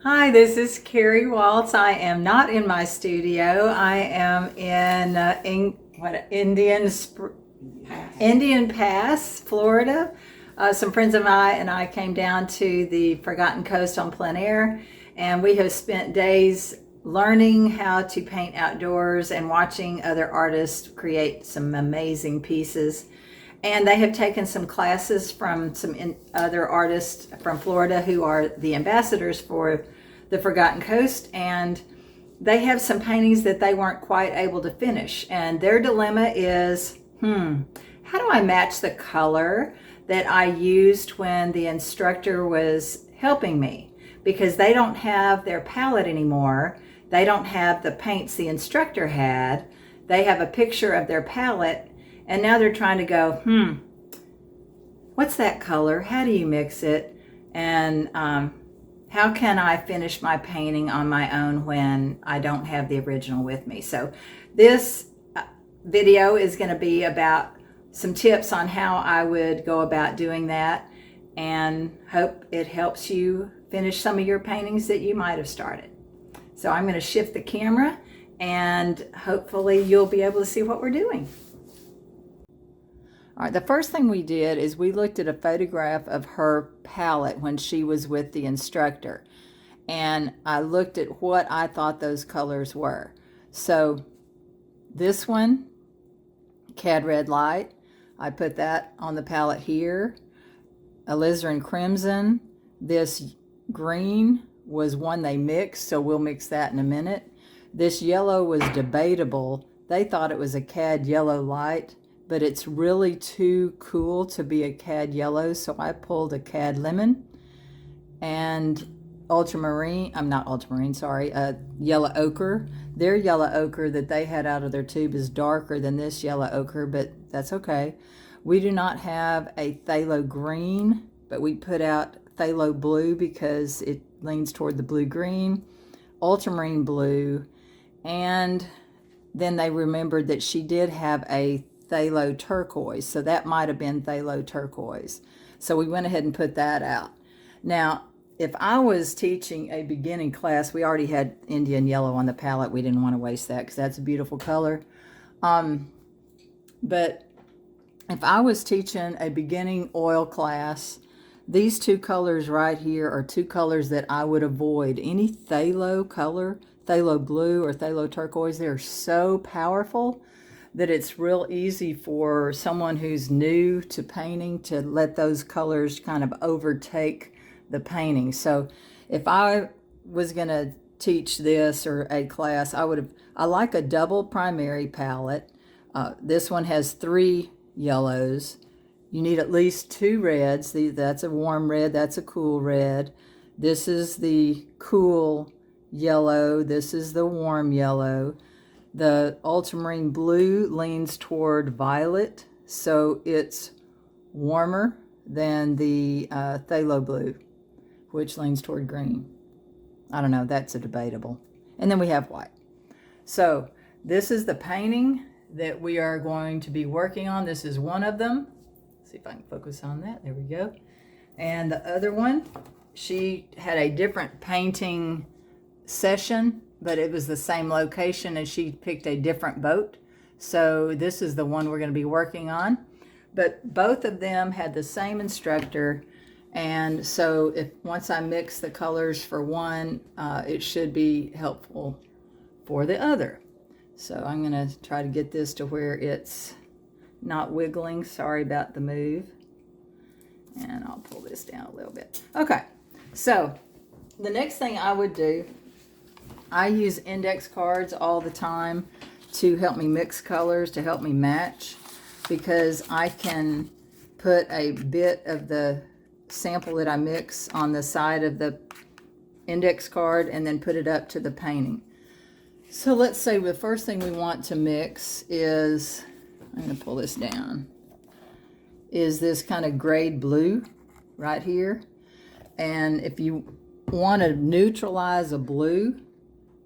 Hi, this is Kari Waltz. I am not in my studio. I am Indian Pass, Florida. Some friends of mine and I came down to the Forgotten Coast on plein air, and we have spent days learning how to paint outdoors and watching other artists create some amazing pieces. And they have taken some classes from other artists from Florida who are the ambassadors for the Forgotten Coast. And they have some paintings that they weren't quite able to finish. And their dilemma is, how do I match the color that I used when the instructor was helping me? Because they don't have their palette anymore. They don't have the paints the instructor had. They have a picture of their palette, and now they're trying to go, what's that color? How do you mix it? And how can I finish my painting on my own when I don't have the original with me? So this video is going to be about some tips on how I would go about doing that, and hope it helps you finish some of your paintings that you might have started. So I'm going to shift the camera, and hopefully you'll be able to see what we're doing. All right, the first thing we did is we looked at a photograph of her palette when she was with the instructor. And I looked at what I thought those colors were. So this one, Cad Red Light, I put that on the palette here. Alizarin Crimson, this green was one they mixed, so we'll mix that in a minute. This yellow was debatable. They thought it was a Cad Yellow Light, but it's really too cool to be a Cad Yellow, so I pulled a Cad Lemon. And ultramarine, yellow ochre. Their yellow ochre that they had out of their tube is darker than this yellow ochre, but that's okay. We do not have a phthalo green, but we put out phthalo blue because it leans toward the blue-green, ultramarine blue, and then they remembered that she did have a phthalo turquoise, so that might have been phthalo turquoise. So we went ahead and put that out. Now, if I was teaching a beginning class, we already had Indian yellow on the palette. We didn't want to waste that because that's a beautiful color. But if I was teaching a beginning oil class, these two colors right here are two colors that I would avoid. Any phthalo color, phthalo blue or phthalo turquoise, they're so powerful that it's real easy for someone who's new to painting to let those colors kind of overtake the painting. So if I was going to teach this or a class, I like a double primary palette. This one has 3 yellows. You need at least 2 reds. That's a warm red, that's a cool red. This is the cool yellow, this is the warm yellow. The ultramarine blue leans toward violet, so it's warmer than the phthalo blue, which leans toward green. I don't know, that's a debatable. And then we have white. So this is the painting that we are going to be working on. This is one of them. Let's see if I can focus on that. There we go. And the other one, she had a different painting session, but it was the same location and she picked a different boat. So this is the one we're going to be working on. But both of them had the same instructor. And so if once I mix the colors for one, it should be helpful for the other. So I'm going to try to get this to where it's not wiggling. Sorry about the move. And I'll pull this down a little bit. Okay, so the next thing I would do, I use index cards all the time to help me mix colors, to help me match, because I can put a bit of the sample that I mix on the side of the index card and then put it up to the painting. So let's say the first thing we want to mix is, I'm going to pull this down, is this kind of grayed blue right here. And if you want to neutralize a blue,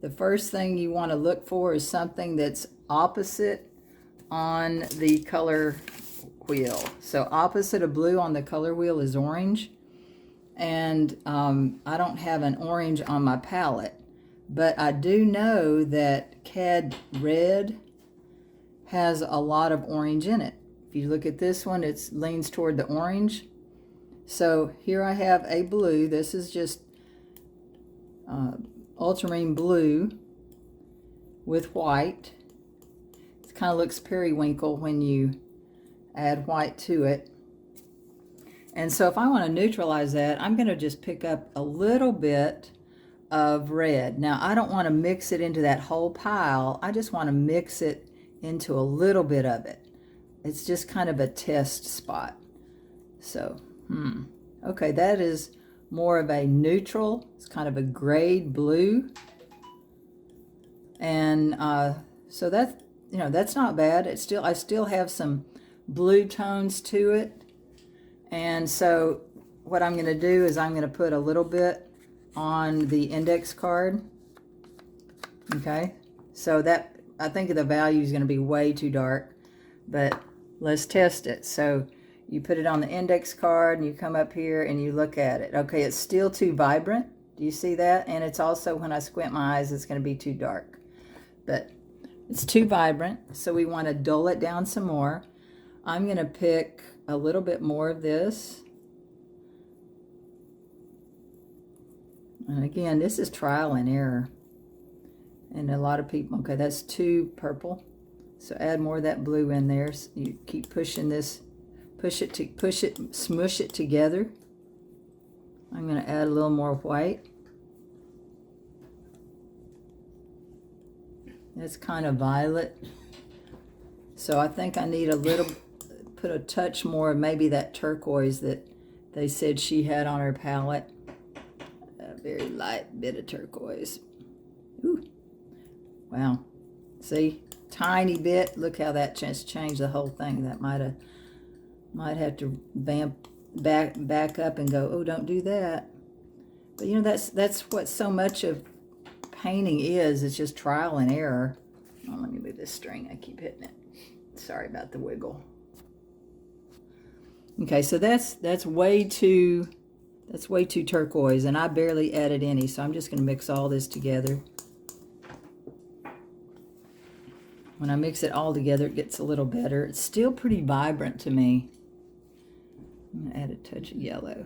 the first thing you want to look for is something that's opposite on the color wheel. So opposite of blue on the color wheel is orange. And I don't have an orange on my palette, but I do know that Cad Red has a lot of orange in it. If you look at this one, it leans toward the orange. So here I have a blue. This is just ultramarine blue with white. It kind of looks periwinkle when you add white to it. And so if I want to neutralize that, I'm going to just pick up a little bit of red. Now, I don't want to mix it into that whole pile. I just want to mix it into a little bit of it. It's just kind of a test spot. So, okay, that is more of a neutral. It's kind of a grade blue. And so that's, that's not bad. I still have some blue tones to it. And so what I'm going to do is I'm going to put a little bit on the index card. Okay, so that, I think the value is going to be way too dark, but let's test it. So you put it on the index card and you come up here and you look at it. Okay, it's still too vibrant. Do you see that? And it's also, when I squint my eyes, it's going to be too dark. But it's too vibrant, so we want to dull it down some more. I'm going to pick a little bit more of this. And again, this is trial and error. And a lot of people, okay, that's too purple. So add more of that blue in there. So you keep pushing this, smush it together. I'm going to add a little more white. It's kind of violet. So I think I need a little, put a touch more of maybe that turquoise that they said she had on her palette. A very light bit of turquoise. Ooh. Wow. See? Tiny bit. Look how that just changed the whole thing. That might have to back up and go, oh, don't do that. But that's what so much of painting is. It's just trial and error. Oh, let me move this string. I keep hitting it. Sorry about the wiggle. Okay, so that's way too turquoise, and I barely added any, so I'm just going to mix all this together. When I mix it all together, it gets a little better. It's still pretty vibrant to me. I'm going to add a touch of yellow.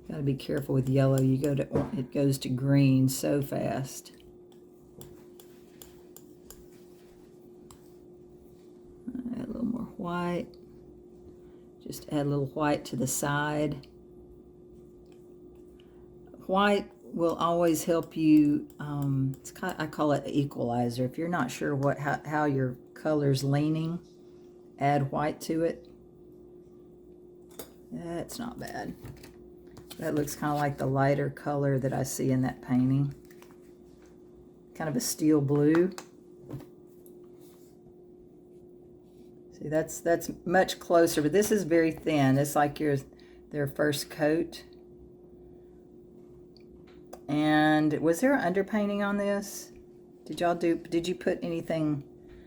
Got to be careful with yellow. It goes to green so fast. Add a little more white. Just add a little white to the side. White will always help you. I call it an equalizer. If you're not sure how your color's leaning, add white to it. That's not bad. That looks kind of like the lighter color that I see in that painting. Kind of a steel blue. See, that's much closer, but this is very thin. It's like their first coat. And was there an underpainting on this? Did you put anything?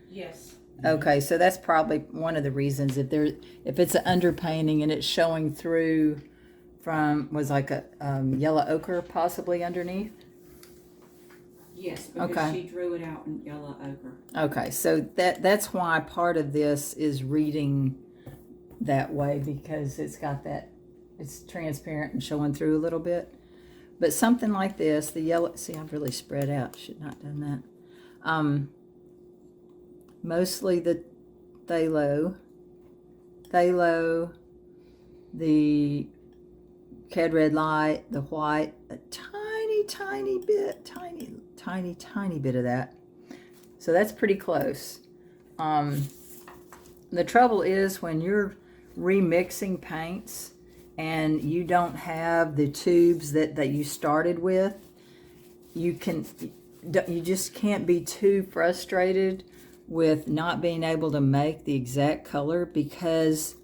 Yes. Okay, so that's probably one of the reasons. If it's an underpainting and it's showing through was like a yellow ochre possibly underneath? Yes, because okay. She drew it out in yellow ochre. Okay, so that's why part of this is reading that way, because it's transparent and showing through a little bit. But something like this, the yellow, see, I've really spread out. Should not have done that. Mostly the phthalo, the Cad Red Light, the white, a tiny bit, tiny bit of that. So that's pretty close. The trouble is when you're remixing paints and you don't have the tubes that you started with, you just can't be too frustrated with not being able to make the exact color, because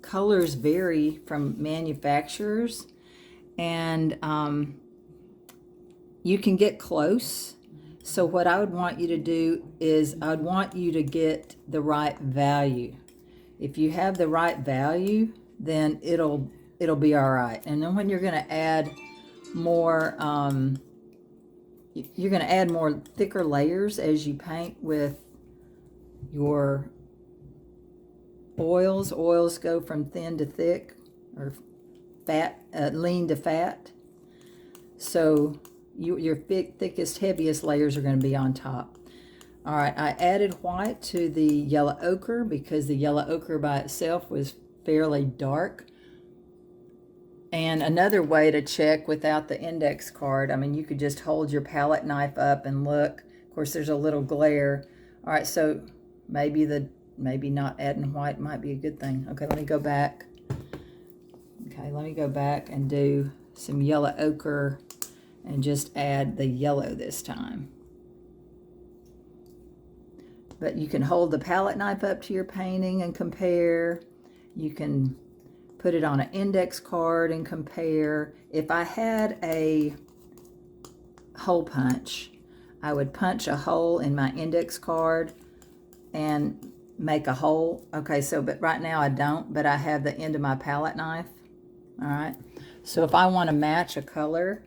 colors vary from manufacturers, and you can get close. So what I would want you to do is I'd want you to get the right value. If you have the right value, then it'll it'll be all right. And then when you're going to add more, you're going to add more thicker layers as you paint with your oils. Oils go from thin to thick, or fat, lean to fat. So your thickest, heaviest layers are going to be on top. All right, I added white to the yellow ochre because the yellow ochre by itself was fairly dark. And another way to check without the index card, I mean, you could just hold your palette knife up and look. Of course, there's a little glare. All right, so maybe not adding white might be a good thing. Okay, let me go back. Okay, let me go back and do some yellow ochre and just add the yellow this time. But you can hold the palette knife up to your painting and compare. You can put it on an index card and compare. If I had a hole punch, I would punch a hole in my index card and make a hole. Okay, so but right now I don't, but I have the end of my palette knife. All right, so if I want to match a color,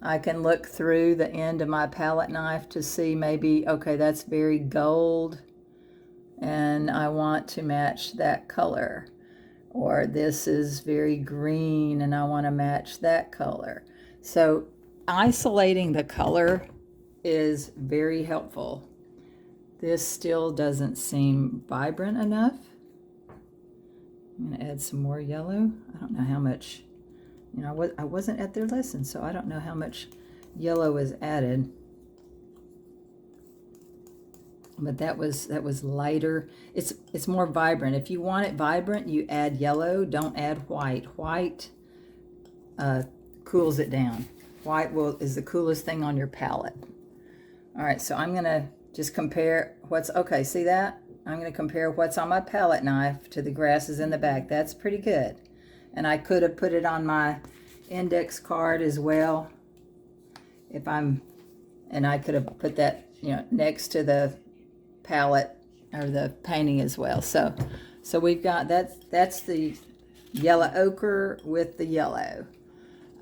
I can look through the end of my palette knife to see maybe, okay, that's very gold and I want to match that color. Or this is very green and I want to match that color. So isolating the color is very helpful. This still doesn't seem vibrant enough. I'm going to add some more yellow. I don't know how much, you know, I wasn't at their lesson, so I don't know how much yellow is added. But that was lighter. It's more vibrant. If you want it vibrant, you add yellow. Don't add white. White cools it down. White is the coolest thing on your palette. All right, so I'm gonna just compare what's okay. See that? I'm gonna compare what's on my palette knife to the grasses in the back. That's pretty good. And I could have put it on my index card as well. And I could have put that, you know, next to the palette or the painting as well. So we've got that's the yellow ochre with the yellow.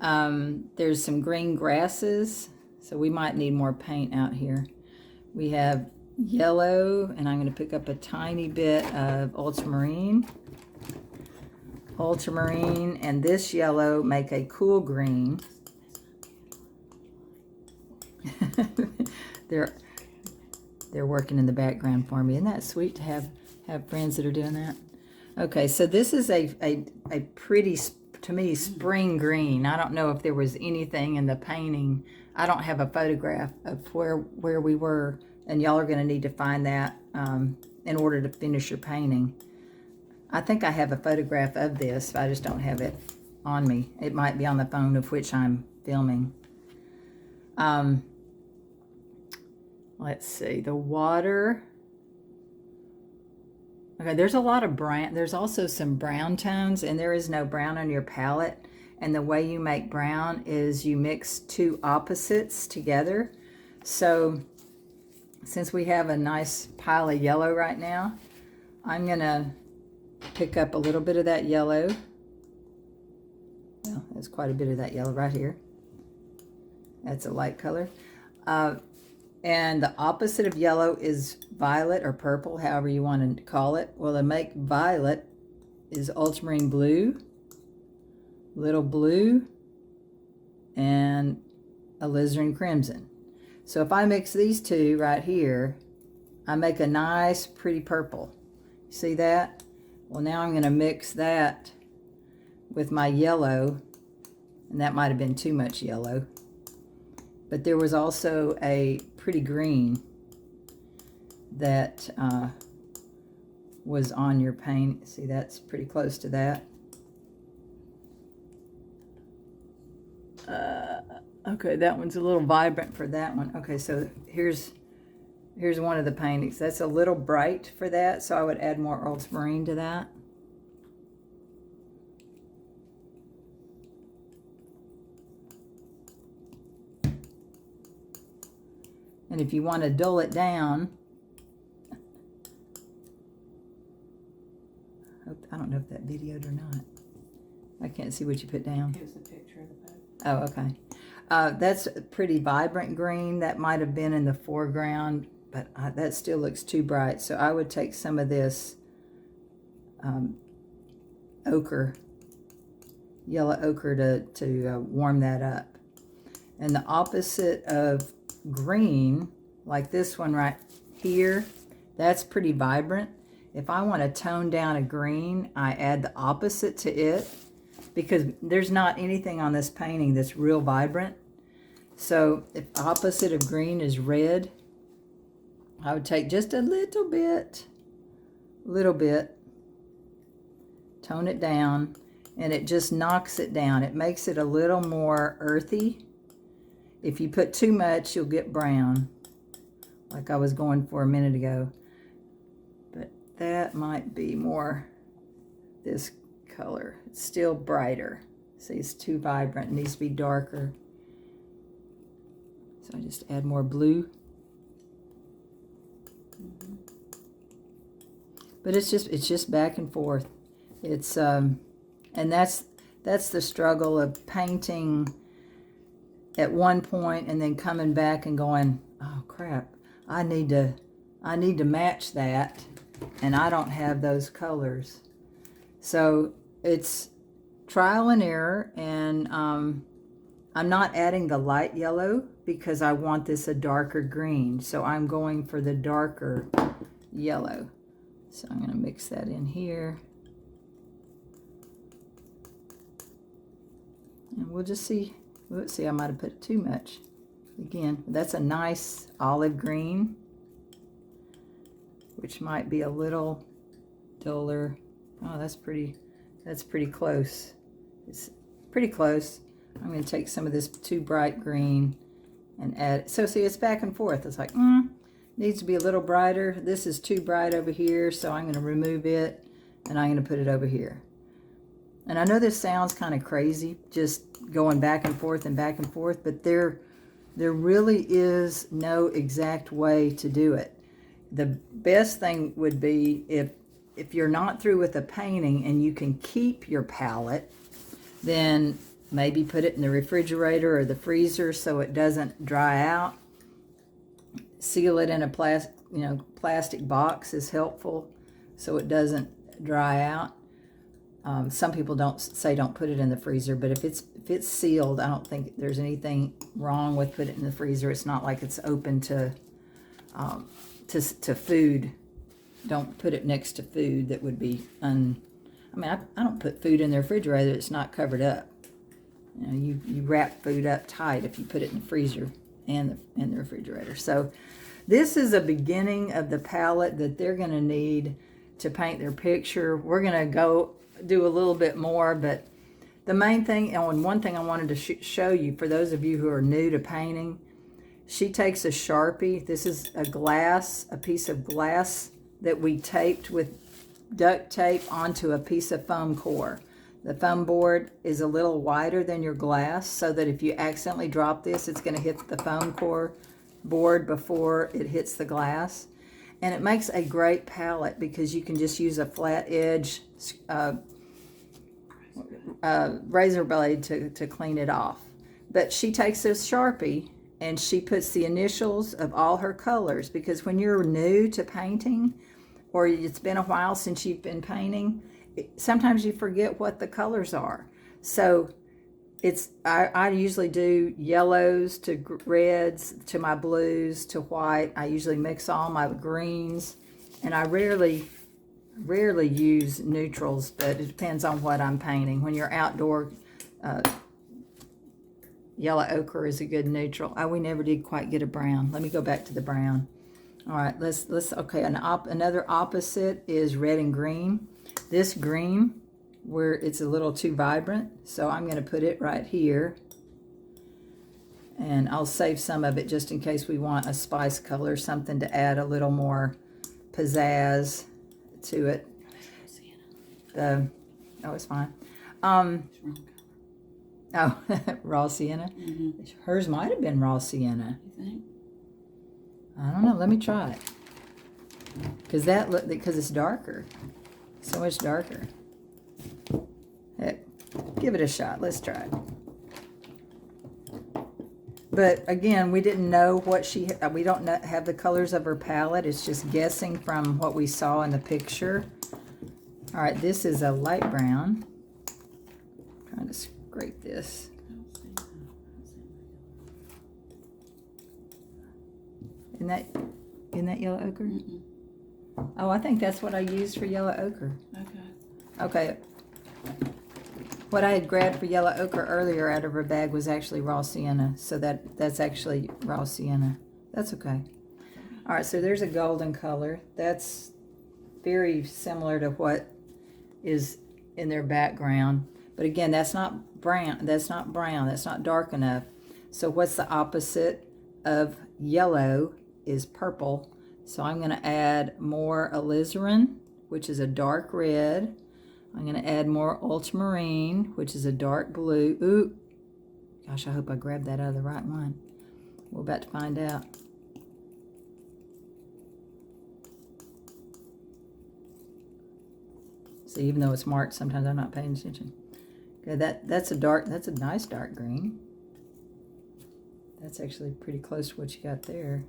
There's some green grasses, so we might need more paint out here. We have yellow, and I'm going to pick up a tiny bit of ultramarine, and this yellow make a cool green. They're working in the background for me. Isn't that sweet to have friends that are doing that? Okay, so this is a pretty, to me, spring green. I don't know if there was anything in the painting. I don't have a photograph of where we were, and y'all are going to need to find that in order to finish your painting. I think I have a photograph of this, but I just don't have it on me. It might be on the phone of which I'm filming. Let's see, the water. Okay, there's a lot of brown. There's also some brown tones, and there is no brown on your palette. And the way you make brown is you mix two opposites together. So since we have a nice pile of yellow right now, I'm gonna pick up a little bit of that yellow. Well, there's quite a bit of that yellow right here. That's a light color. And the opposite of yellow is violet or purple, however you want to call it. Well, to make violet is ultramarine blue, little blue, and alizarin crimson. So if I mix these two right here, I make a nice, pretty purple. See that? Well, now I'm going to mix that with my yellow, and that might have been too much yellow. But there was also a pretty green that was on your paint. See, that's pretty close to that. Okay, that one's a little vibrant for that one. Okay, so here's one of the paintings. That's a little bright for that, so I would add more ultramarine to that. And if you want to dull it down, I don't know if that videoed or not. I can't see what you put down. Here's the picture of the boat. Oh, okay. That's a pretty vibrant green. That might have been in the foreground, but that still looks too bright. So I would take some of this ochre, yellow ochre to warm that up. And the opposite of green, like this one right here, that's pretty vibrant. If I want to tone down a green, I add the opposite to it, because there's not anything on this painting that's real vibrant. So if opposite of green is red, I would take just a little bit, tone it down, and it just knocks it down. It makes it a little more earthy. If you put too much, you'll get brown, like I was going for a minute ago. But that might be more this color. It's still brighter. See, it's too vibrant. It needs to be darker. So I just add more blue. But it's just back and forth. It's and that's the struggle of painting at one point and then coming back and going, oh crap, I need to match that, and I don't have those colors. So it's trial and error, and I'm not adding the light yellow because I want this a darker green. So I'm going for the darker yellow. So I'm going to mix that in here. And we'll just see. Let's see, I might have put too much. Again, that's a nice olive green, which might be a little duller. Oh, that's pretty close. It's pretty close. I'm going to take some of this too bright green and add. So see, it's back and forth. It's like, needs to be a little brighter. This is too bright over here, so I'm going to remove it, and I'm going to put it over here. And I know this sounds kind of crazy, just going back and forth, but there really is no exact way to do it. The best thing would be if you're not through with a painting and you can keep your palette, then maybe put it in the refrigerator or the freezer so it doesn't dry out. Seal it in a plastic box is helpful so it doesn't dry out. Some people don't put it in the freezer, but if it's sealed, I don't think there's anything wrong with putting it in the freezer. It's not like it's open to food. Don't put it next to food that would be I don't put food in the refrigerator that's not covered up. You wrap food up tight if you put it in the freezer and in the refrigerator. So this is a beginning of the palette that they're going to need to paint their picture. We're going to go do a little bit more, but the main thing, and one thing I wanted to show you for those of you who are new to painting, she takes a Sharpie. This is a piece of glass that we taped with duct tape onto a piece of foam core. The foam board is a little wider than your glass, so that if you accidentally drop this, it's going to hit the foam core board before it hits the glass. And it makes a great palette because you can just use a flat edge razor blade to clean it off. But she takes this Sharpie and she puts the initials of all her colors, because when you're new to painting or it's been a while since you've been painting, sometimes you forget what the colors are. So I usually do yellows to reds to my blues to white. I usually mix all my greens, and I rarely use neutrals, but it depends on what I'm painting. When you're outdoor, yellow ochre is a good neutral. We never did quite get a brown. Let me go back to the brown. All right, okay, another opposite is red and green. This green, where it's a little too vibrant, so I'm going to put it right here, and I'll save some of it just in case we want a spice color, something to add a little more pizzazz to it. Oh, it's fine. Raw sienna. Hers might have been raw sienna. You think? I don't know. Let me try it, because it's darker, so much darker. Heck, give it a shot. Let's try it. But again, we didn't know what we don't have the colors of her palette. It's just guessing from what we saw in the picture. All right, this is a light brown. Trying to scrape this. Isn't that yellow ochre? Mm-mm. Oh, I think that's what I used for yellow ochre. Okay. What I had grabbed for yellow ochre earlier out of her bag was actually raw sienna. So that's actually raw sienna. That's okay. All right, so there's a golden color. That's very similar to what is in their background. But again, that's not brown. That's not brown. That's not dark enough. So what's the opposite of yellow is purple. So I'm going to add more alizarin, which is a dark red. I'm going to add more ultramarine, which is a dark blue. Ooh, gosh, I hope I grabbed that out of the right one. We're about to find out. See, even though it's marked, sometimes I'm not paying attention. Okay, that's a nice dark green. That's actually pretty close to what you got there.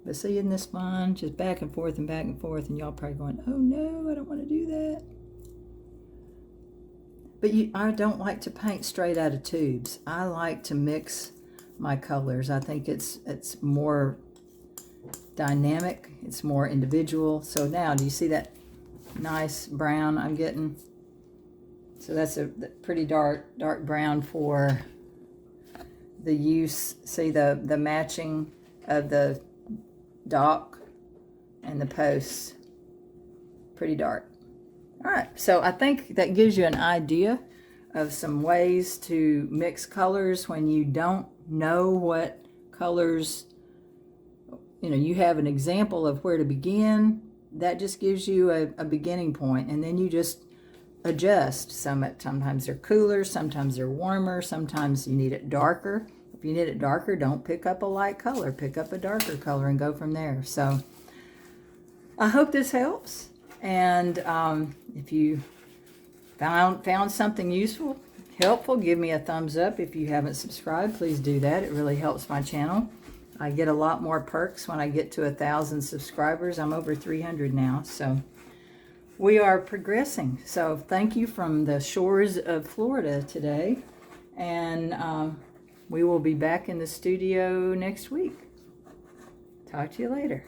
But see, isn't this fun? Just back and forth, and y'all probably going, oh no, I don't want to do that. But I don't like to paint straight out of tubes. I like to mix my colors. I think it's more dynamic, it's more individual. So now, do you see that nice brown I'm getting? So that's a pretty dark brown for the use. See the matching of the dock and the posts, pretty dark. All right, so I think that gives you an idea of some ways to mix colors when you don't know what colors, you have an example of where to begin. That just gives you a beginning point, and then you just adjust. Sometimes they're cooler, sometimes they're warmer, sometimes you need it darker. If you need it darker, don't pick up a light color. Pick up a darker color and go from there. So I hope this helps. And if you found something useful, helpful, give me a thumbs up. If you haven't subscribed, please do that. It really helps my channel. I get a lot more perks when I get to 1,000 subscribers. I'm over 300 now. So we are progressing. So thank you from the shores of Florida today. And we will be back in the studio next week. Talk to you later.